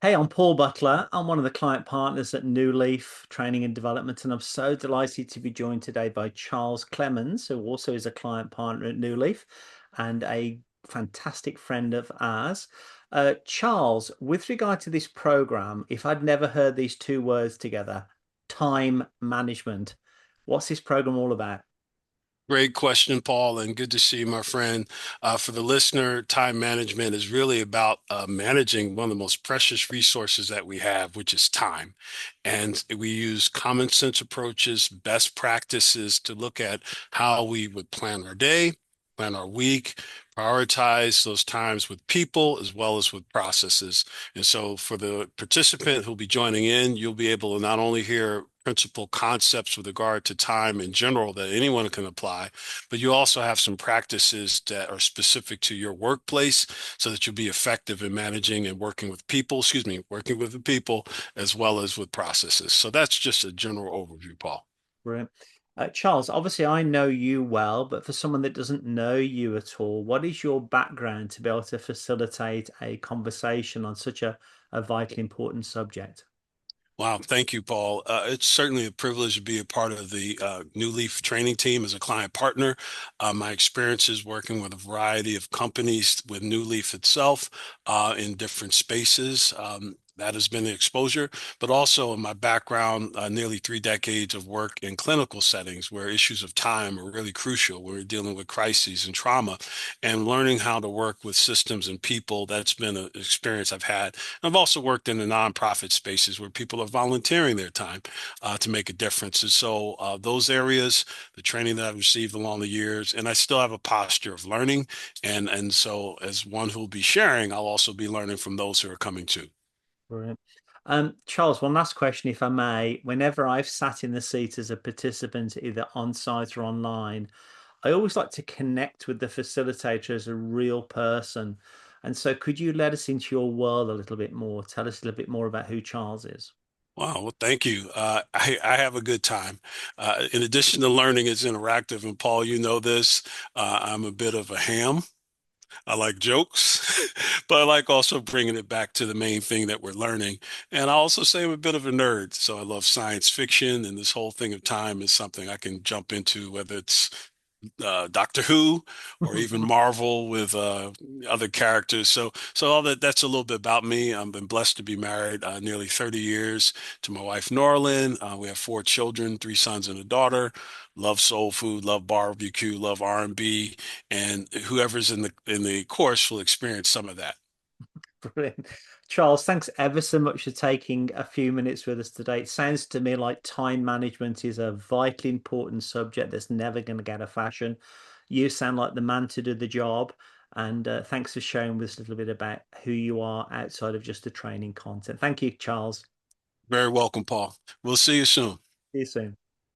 Hey, I'm Paul Butler. I'm one of the client partners at New Leaf Training and Development, and I'm so delighted to be joined today by Charles Clemons, who also is a client partner at New Leaf and a fantastic friend of ours. Charles, with regard to this program, if I'd never heard these two words together, time management, what's this program all about? Great question, Paul, and good to see you, my friend. For the listener, time management is really about managing one of the most precious resources that we have, which is time. And we use common sense approaches, best practices to look at how we would plan our day, plan our week, prioritize those times with people as well as with processes. And so for the participant who'll be joining in, you'll be able to not only hear principal concepts with regard to time in general that anyone can apply, but you also have some practices that are specific to your workplace so that you'll be effective in managing and working with people, working with the people as well as with processes. So that's just a general overview, Paul. Brilliant. Charles, obviously I know you well, but for someone that doesn't know you at all, what is your background to be able to facilitate a conversation on such a vitally important subject? Wow, thank you, Paul. It's certainly a privilege to be a part of the New Leaf training team as a client partner. My experiences working with a variety of companies with New Leaf itself in different spaces. That has been the exposure, but also in my background, nearly 3 decades of work in clinical settings where issues of time are really crucial. We're dealing with crises and trauma and learning how to work with systems and people. That's been an experience I've had. I've also worked in the nonprofit spaces where people are volunteering their time to make a difference. And so those areas, the training that I've received along the years, and I still have a posture of learning. And so as one who will be sharing, I'll also be learning from those who are coming too. Brilliant. Charles, one last question, if I may. Whenever I've sat in the seat as a participant, either on site or online, I always like to connect with the facilitator as a real person. And so could you let us into your world a little bit more? Tell us a little bit more about who Charles is. Wow, well, thank you. I have a good time. In addition to learning, it's interactive. And Paul, you know this. I'm a bit of a ham. I like jokes, but I like also bringing it back to the main thing that we're learning. And I also say I'm a bit of a nerd. So I love science fiction, and this whole thing of time is something I can jump into, whether it's Doctor Who or even Marvel with other characters. So all that's a little bit about me. I've been blessed to be married nearly 30 years to my wife, Norlin. We have 4 children, 3 sons and a daughter. Love soul food, love barbecue, love R&B, and whoever's in the course will experience some of that. Brilliant. Charles, thanks ever so much for taking a few minutes with us today. It sounds to me like time management is a vitally important subject that's never going to get a fashion. You sound like the man to do the job. And thanks for sharing with us a little bit about who you are outside of just the training content. Thank you, Charles. Very welcome, Paul. We'll see you soon. See you soon.